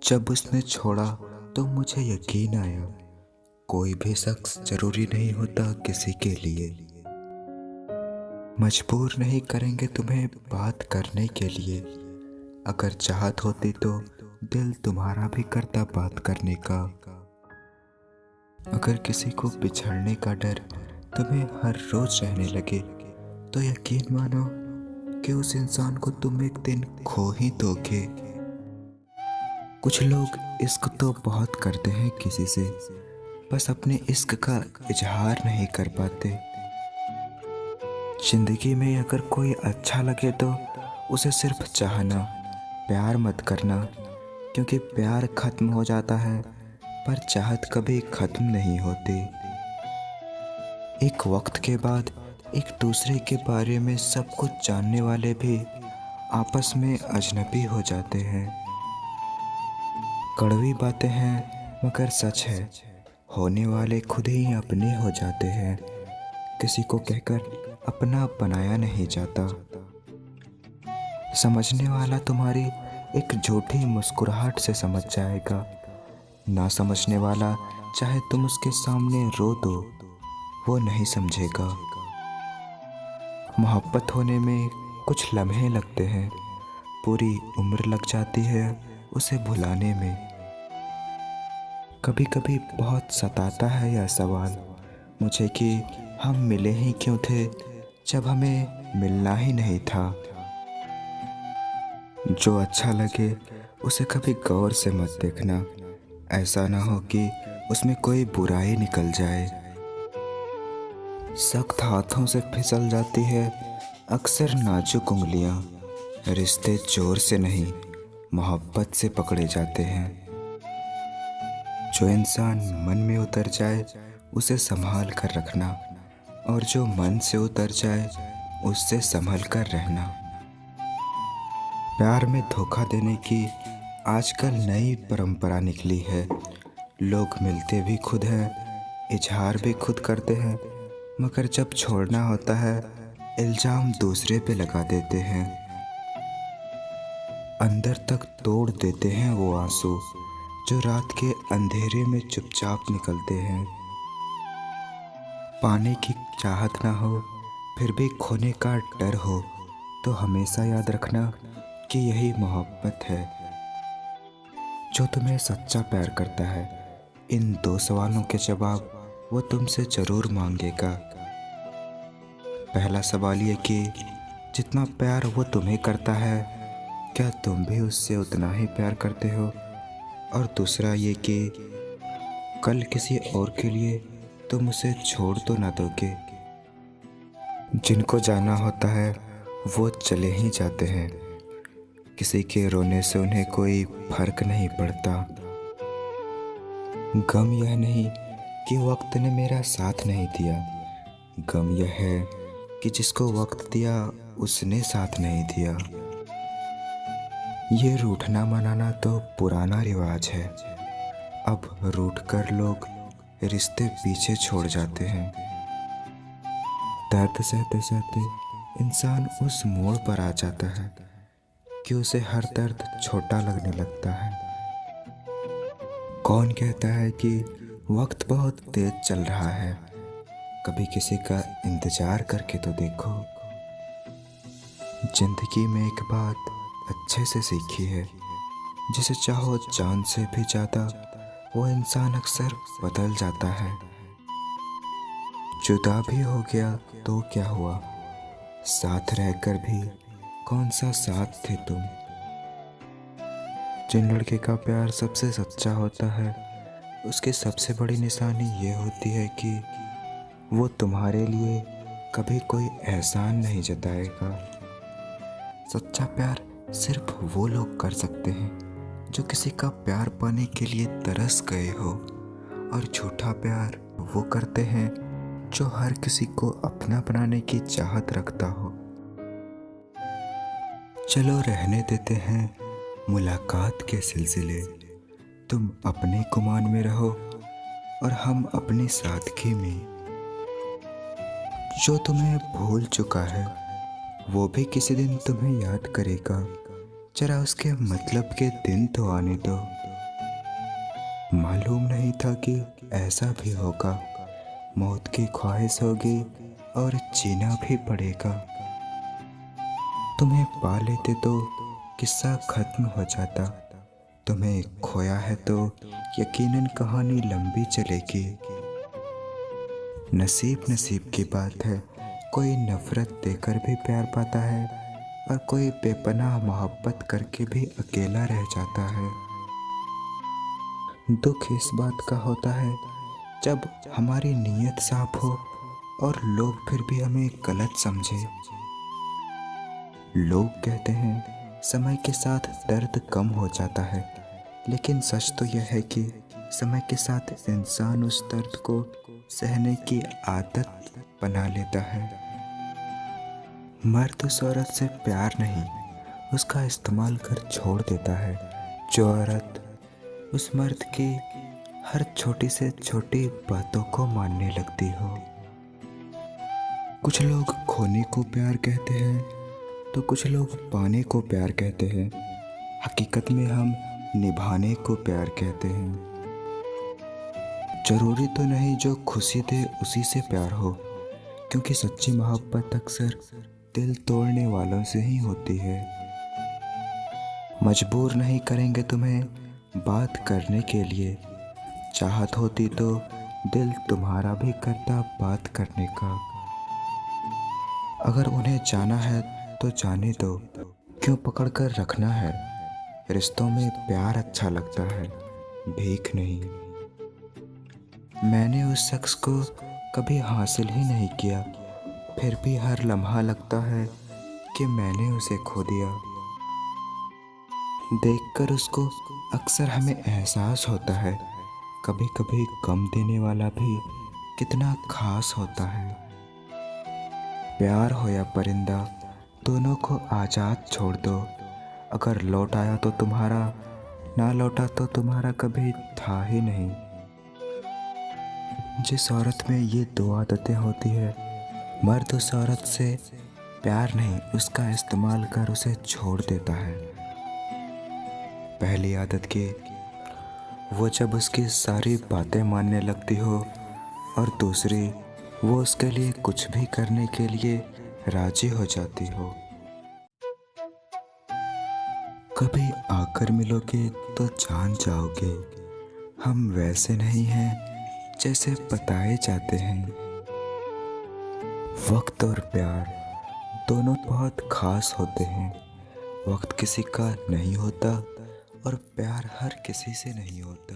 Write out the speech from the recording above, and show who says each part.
Speaker 1: जब उसने छोड़ा तो मुझे यकीन आया, कोई भी शख्स जरूरी नहीं होता किसी के लिए। मजबूर नहीं करेंगे तुम्हें बात करने के लिए। अगर चाहत होती तो दिल तुम्हारा भी करता बात करने का। अगर किसी को बिछड़ने का डर तुम्हें हर रोज रहने लगे तो यकीन मानो कि उस इंसान को तुम एक दिन खो ही दोगे। कुछ लोग इश्क तो बहुत करते हैं किसी से, बस अपने इश्क का इजहार नहीं कर पाते। जिंदगी में अगर कोई अच्छा लगे तो उसे सिर्फ चाहना, प्यार मत करना, क्योंकि प्यार खत्म हो जाता है पर चाहत कभी खत्म नहीं होती। एक वक्त के बाद एक दूसरे के बारे में सब कुछ जानने वाले भी आपस में अजनबी हो जाते हैं। कड़वी बातें हैं मगर सच है, होने वाले खुद ही अपने हो जाते हैं। किसी को कहकर अपना बनाया नहीं जाता। समझने वाला तुम्हारी एक झूठी मुस्कुराहट से समझ जाएगा, ना समझने वाला चाहे तुम उसके सामने रो दो वो नहीं समझेगा। मोहब्बत होने में कुछ लम्हे लगते हैं, पूरी उम्र लग जाती है उसे भुलाने में। कभी कभी बहुत सताता है यह सवाल मुझे कि हम मिले ही क्यों थे जब हमें मिलना ही नहीं था। जो अच्छा लगे उसे कभी गौर से मत देखना, ऐसा ना हो कि उसमें कोई बुराई निकल जाए। सख्त हाथों से फिसल जाती है अक्सर नाजुक उंगलियां। रिश्ते जोर से नहीं मोहब्बत से पकड़े जाते हैं। जो इंसान मन में उतर जाए उसे संभाल कर रखना, और जो मन से उतर जाए उससे संभल कर रहना। प्यार में धोखा देने की आजकल नई परंपरा निकली है। लोग मिलते भी खुद हैं, इजहार भी खुद करते हैं, मगर जब छोड़ना होता है इल्जाम दूसरे पे लगा देते हैं। अंदर तक तोड़ देते हैं वो आंसू जो रात के अंधेरे में चुपचाप निकलते हैं। पाने की चाहत ना हो फिर भी खोने का डर हो तो हमेशा याद रखना कि यही मोहब्बत है। जो तुम्हें सच्चा प्यार करता है इन दो सवालों के जवाब वो तुमसे जरूर मांगेगा। पहला सवाल ये कि जितना प्यार वो तुम्हें करता है क्या तुम भी उससे उतना ही प्यार करते हो, और दूसरा ये कि कल किसी और के लिए तुम उसे छोड़ तो ना दोगे। जिनको जाना होता है वो चले ही जाते हैं, किसी के रोने से उन्हें कोई फर्क नहीं पड़ता। गम यह नहीं कि वक्त ने मेरा साथ नहीं दिया, गम यह है कि जिसको वक्त दिया उसने साथ नहीं दिया। ये रूठना मनाना तो पुराना रिवाज है, अब रूठ कर लोग रिश्ते पीछे छोड़ जाते हैं। दर्द सहते सहते इंसान उस मोड़ पर आ जाता है कि उसे हर दर्द छोटा लगने लगता है। कौन कहता है कि वक्त बहुत तेज चल रहा है, कभी किसी का इंतजार करके तो देखो। जिंदगी में एक बात अच्छे से सीखी है, जिसे चाहो जान से भी ज्यादा वो इंसान अक्सर बदल जाता है। जुदा भी हो गया तो क्या हुआ, साथ रहकर भी कौन सा साथ थे तुम। जिन लड़के का प्यार सबसे सच्चा होता है उसकी सबसे बड़ी निशानी ये होती है कि वो तुम्हारे लिए कभी कोई एहसान नहीं जताएगा। सच्चा प्यार सिर्फ वो लोग कर सकते हैं जो किसी का प्यार पाने के लिए तरस गए हो, और झूठा प्यार वो करते हैं जो हर किसी को अपना बनाने की चाहत रखता हो। चलो रहने देते हैं मुलाकात के सिलसिले, तुम अपने गुमान में रहो और हम अपनी सादगी में। जो तुम्हें भूल चुका है वो भी किसी दिन तुम्हें याद करेगा, जरा उसके मतलब के दिन तो आने दो। मालूम नहीं था कि ऐसा भी होगा। मौत की ख्वाहिश होगी और जीना भी पड़ेगा। तुम्हें पा लेते तो किस्सा खत्म हो जाता। तुम्हें खोया है तो यकीनन कहानी लंबी चलेगी। नसीब नसीब की बात है, कोई नफरत देकर भी प्यार पाता है और कोई बेपनाह मोहब्बत करके भी अकेला रह जाता है। दुख इस बात का होता है जब हमारी नीयत साफ हो और लोग फिर भी हमें गलत समझे। लोग कहते हैं समय के साथ दर्द कम हो जाता है, लेकिन सच तो यह है कि समय के साथ इंसान उस दर्द को सहने की आदत बना लेता है। मर्द उस औरत से प्यार नहीं, उसका इस्तेमाल कर छोड़ देता है। जो औरत उस मर्द की हर छोटी से छोटी बातों को मानने लगती हो। कुछ लोग खोने को प्यार कहते हैं तो कुछ लोग पाने को प्यार कहते हैं। हकीकत में हम निभाने को प्यार कहते हैं। जरूरी तो नहीं जो खुशी दे उसी से प्यार हो, क्योंकि सच्ची मोहब्बत अक्सर दिल तोड़ने वालों से ही होती है। मजबूर नहीं करेंगे तुम्हें बात करने के लिए। चाहत होती तो दिल तुम्हारा भी करता बात करने का। अगर उन्हें जाना है तो जाने दो, क्यों पकड़ कर रखना है। रिश्तों में प्यार अच्छा लगता है, भीख नहीं। मैंने उस शख्स को कभी हासिल ही नहीं किया, फिर भी हर लम्हा लगता है कि मैंने उसे खो दिया। देखकर उसको अक्सर हमें एहसास होता है, कभी कभी गम देने वाला भी कितना खास होता है। प्यार हो या परिंदा, दोनों को आज़ाद छोड़ दो। अगर लौट आया तो तुम्हारा, ना लौटा तो तुम्हारा कभी था ही नहीं। जिस औरत में ये दो आदतें होती है, मर्द उस औरत से प्यार नहीं, उसका इस्तेमाल कर उसे छोड़ देता है। पहली आदत की, वो जब उसकी सारी बातें मानने लगती हो, और दूसरी, वो उसके लिए कुछ भी करने के लिए राजी हो जाती हो। कभी आकर मिलोगे तो जान जाओगे, हम वैसे नहीं हैं जैसे बताए जाते हैं। वक्त और प्यार दोनों बहुत खास होते हैं। वक्त किसी का नहीं होता और प्यार हर किसी से नहीं होता।